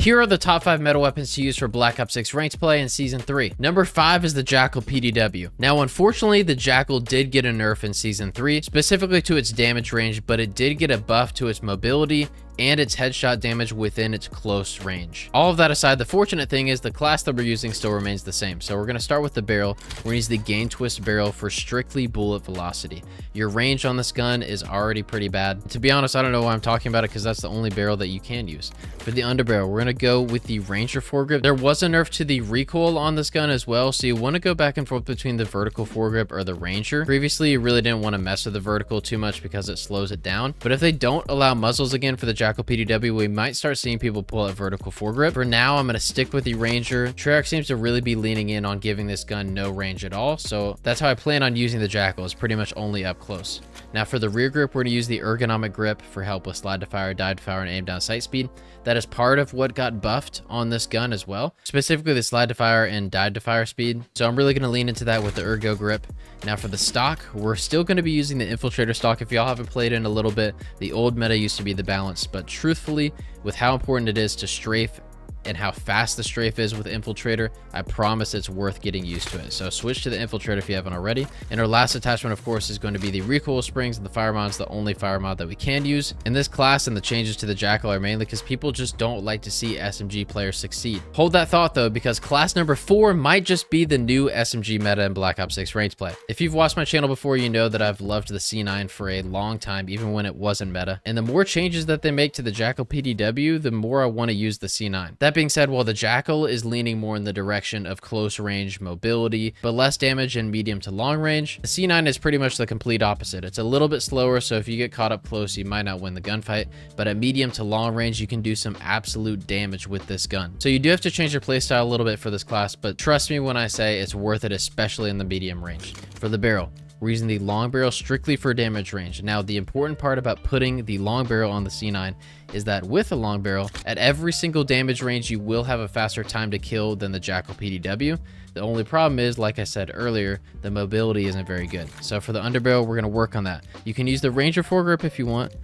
Here are the top 5 meta weapons to use for Black Ops 6 ranked play in Season 3. Number 5 is the Jackal PDW. Now, unfortunately, the Jackal did get a nerf in Season 3, specifically to its damage range, but it did get a buff to its mobility and its headshot damage within its close range. All of that aside, the fortunate thing is the class that we're using still remains the same. So we're going to start with the barrel. We're going to use the Gain Twist barrel for strictly bullet velocity. Your range on this gun is already pretty bad. To be honest, I don't know why I'm talking about it because that's the only barrel that you can use. For the underbarrel, we're going to go with the Ranger foregrip. There was a nerf to the recoil on this gun as well, so you want to go back and forth between the vertical foregrip or the Ranger. Previously, you really didn't want to mess with the vertical too much because it slows it down. But if they don't allow muzzles again for the Jackal PDW, we might start seeing people pull out vertical foregrip. For now, I'm going to stick with the Ranger. Treyarch seems to really be leaning in on giving this gun no range at all, so that's how I plan on using the Jackal, is pretty much only up close. Now for the rear grip, we're going to use the ergonomic grip for help with slide to fire, dive to fire, and aim down sight speed. That is part of what got buffed on this gun as well, specifically the slide to fire and dive to fire speed. So I'm really going to lean into that with the ergo grip. Now for the stock, we're still going to be using the infiltrator stock. If y'all haven't played in a little bit, the old meta used to be the balance, but truthfully, with how important it is to strafe and how fast the strafe is with infiltrator, I promise it's worth getting used to it. So switch to the infiltrator if you haven't already. And our last attachment, of course, is going to be the recoil springs, and the fire mod is the only fire mod that we can use in this class. And the changes to the Jackal are mainly because people just don't like to see SMG players succeed. Hold that thought though, because class number 4 might just be the new SMG meta in Black Ops 6 ranked play. If you've watched my channel before, you know that I've loved the C9 for a long time, even when it wasn't meta. And the more changes that they make to the Jackal PDW, the more I want to use the C9. That being said, while the Jackal is leaning more in the direction of close range mobility, but less damage in medium to long range, the C9 is pretty much the complete opposite. It's a little bit slower, so if you get caught up close, you might not win the gunfight, but at medium to long range, you can do some absolute damage with this gun. So you do have to change your playstyle a little bit for this class, but trust me when I say it's worth it, especially in the medium range. For the barrel, we're using the long barrel strictly for damage range. Now, the important part about putting the long barrel on the C9 is that with a long barrel, at every single damage range, you will have a faster time to kill than the Jackal PDW. The only problem is, like I said earlier, the mobility isn't very good. So for the underbarrel, we're going to work on that. You can use the Ranger foregrip if you want.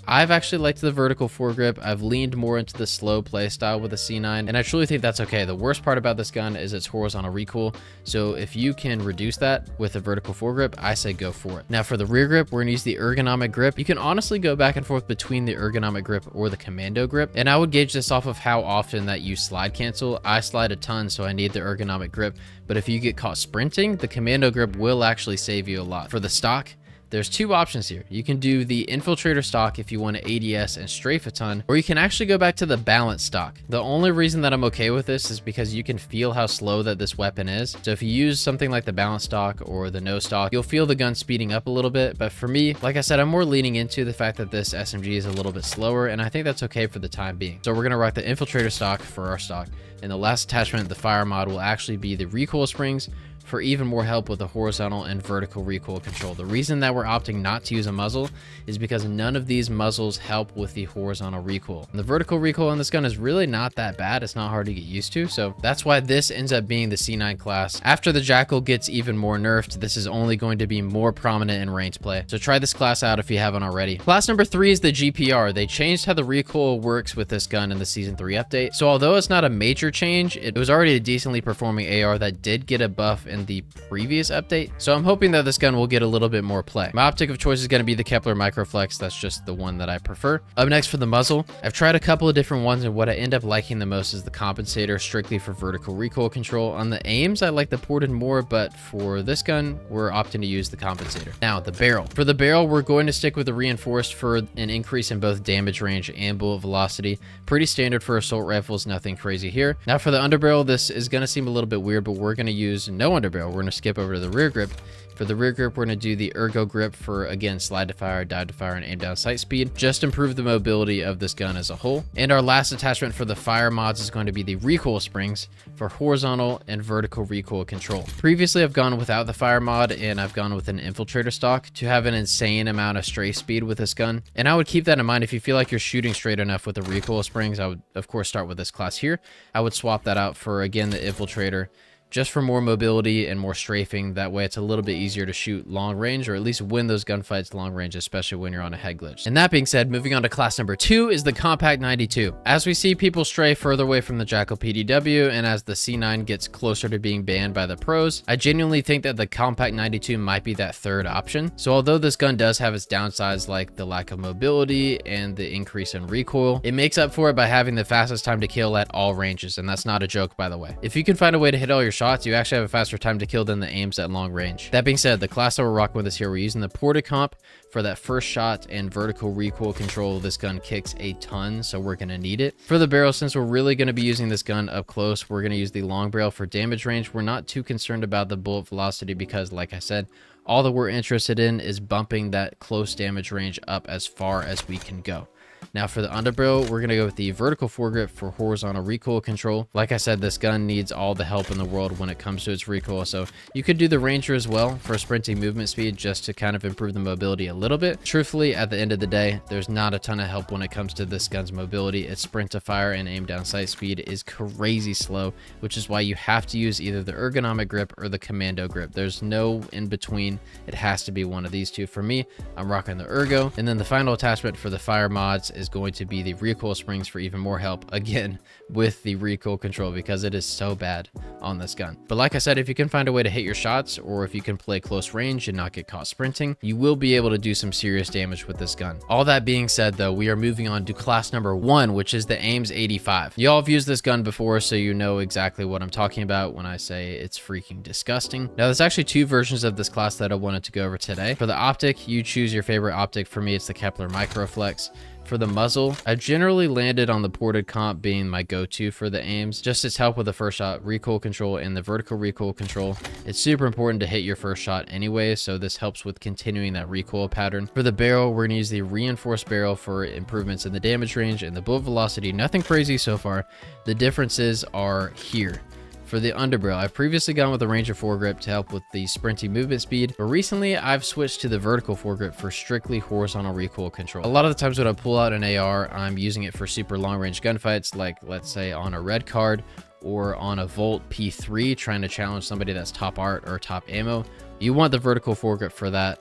I've actually liked the vertical foregrip. I've leaned more into the slow play style with the C9, and I truly think that's okay. The worst part about this gun is its horizontal recoil. So if you can reduce that with a vertical foregrip, I say go for it. Now for the rear grip, we're gonna use the ergonomic grip. You can honestly go back and forth between the ergonomic grip or the commando grip, and I would gauge this off of how often that you slide cancel. I slide a ton, so I need the ergonomic grip, but if you get caught sprinting, the commando grip will actually save you a lot. For the stock, there's two options here. You can do the infiltrator stock if you want to ADS and strafe a ton, or you can actually go back to the balance stock. The only reason that I'm okay with this is because you can feel how slow that this weapon is. So if you use something like the balance stock or the no stock, you'll feel the gun speeding up a little bit. But for me, like I said, I'm more leaning into the fact that this SMG is a little bit slower, and I think that's okay for the time being. So we're gonna rock the infiltrator stock for our stock. And the last attachment, the fire mod, will actually be the recoil springs for even more help with the horizontal and vertical recoil control. The reason that we're opting not to use a muzzle is because none of these muzzles help with the horizontal recoil. And the vertical recoil on this gun is really not that bad. It's not hard to get used to. So that's why this ends up being the C9 class. After the Jackal gets even more nerfed, this is only going to be more prominent in ranked play. So try this class out if you haven't already. Class number 3 is the GPR. They changed how the recoil works with this gun in the Season 3 update. So although it's not a major change, it was already a decently performing AR that did get a buff in the previous update. So I'm hoping that this gun will get a little bit more play. My optic of choice is going to be the Kepler Microflex. That's just the one that I prefer. Up next for the muzzle, I've tried a couple of different ones, and what I end up liking the most is the compensator, strictly for vertical recoil control. On the Ames, I like the ported more, but for this gun, we're opting to use the compensator. Now, the barrel. For the barrel, we're going to stick with the reinforced for an increase in both damage range and bullet velocity. Pretty standard for assault rifles, nothing crazy here. Now for the underbarrel, this is going to seem a little bit weird, but we're going to use no underbarrel. We're going to skip over to the rear grip. For the rear grip, we're going to do the ergo grip for, again, slide to fire, dive to fire, and aim down sight speed. Just improve the mobility of this gun as a whole. And our last attachment for the fire mods is going to be the recoil springs for horizontal and vertical recoil control. Previously, I've gone without the fire mod, and I've gone with an infiltrator stock to have an insane amount of strafe speed with this gun. And I would keep that in mind. If you feel like you're shooting straight enough with the recoil springs, I would, of course, start with this class here. I would swap that out for, again, the infiltrator just for more mobility and more strafing. That way it's a little bit easier to shoot long range, or at least win those gunfights long range, especially when you're on a head glitch. And that being said, moving on to class number 2 is the Kompact 92. As we see people stray further away from the Jackal PDW, and as the C9 gets closer to being banned by the pros, I genuinely think that the Kompact 92 might be that third option. So although this gun does have its downsides like the lack of mobility and the increase in recoil, it makes up for it by having the fastest time to kill at all ranges, and that's not a joke, by the way. If you can find a way to hit all your shots, you actually have a faster time to kill than the Ames at long range. That being said, the class that we're rocking with us here, we're using the ported comp for that first shot and vertical recoil control. This gun kicks a ton, so we're going to need it. For the barrel, since we're really going to be using this gun up close, we're going to use the long barrel for damage range. We're not too concerned about the bullet velocity because, like I said, all that we're interested in is bumping that close damage range up as far as we can go. Now for the underbarrel, we're going to go with the vertical foregrip for horizontal recoil control. Like I said, this gun needs all the help in the world when it comes to its recoil. So you could do the Ranger as well for sprinting movement speed just to kind of improve the mobility a little bit. Truthfully, at the end of the day, there's not a ton of help when it comes to this gun's mobility. Its sprint to fire and aim down sight speed is crazy slow, which is why you have to use either the ergonomic grip or the commando grip. There's no in between. It has to be one of these two. For me, I'm rocking the ergo. And then the final attachment for the fire mods is going to be the recoil springs for even more help, again, with the recoil control, because it is so bad on this gun. But like I said, if you can find a way to hit your shots, or if you can play close range and not get caught sprinting, you will be able to do some serious damage with this gun. All that being said, though, we are moving on to class number 1, which is the Ames 85. Y'all have used this gun before, so you know exactly what I'm talking about when I say it's freaking disgusting. Now, there's actually 2 versions of this class that I wanted to go over today. For the optic, you choose your favorite optic. For me, it's the Kepler Microflex. For the muzzle, I generally landed on the ported comp being my go-to for the Ames, just its help with the first shot recoil control and the vertical recoil control. It's super important to hit your first shot anyway, so this helps with continuing that recoil pattern. For the barrel, we're gonna use the reinforced barrel for improvements in the damage range and the bullet velocity. Nothing crazy so far. The differences are here. For the underbarrel, I've previously gone with the Ranger foregrip to help with the sprinting movement speed, but recently I've switched to the vertical foregrip for strictly horizontal recoil control. A lot of the times when I pull out an AR, I'm using it for super long range gunfights, like let's say on a red card or on a Volt P3, trying to challenge somebody that's top art or top ammo. You want the vertical foregrip for that.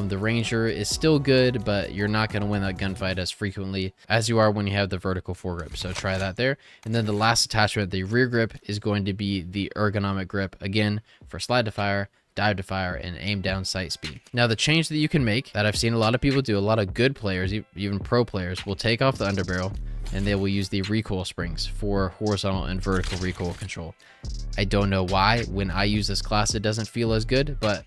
The Ranger is still good, but you're not going to win that gunfight as frequently as you are when you have the vertical foregrip. So try that there. And then the last attachment, the rear grip, is going to be the ergonomic grip, again, for slide to fire, dive to fire, and aim down sight speed. Now, the change that you can make that I've seen a lot of people do, a lot of good players, even pro players, will take off the underbarrel and they will use the recoil springs for horizontal and vertical recoil control. I don't know why. When I use this class, it doesn't feel as good, but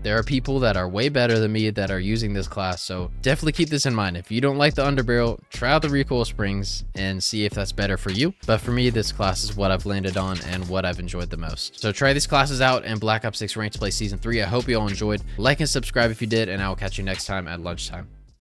there are people that are way better than me that are using this class, so definitely keep this in mind. If you don't like the underbarrel, try out the recoil springs and see if that's better for you. But for me, this class is what I've landed on and what I've enjoyed the most. So try these classes out in Black Ops 6 Ranked Play Season 3. I hope you all enjoyed. Like and subscribe if you did, and I will catch you next time at lunchtime.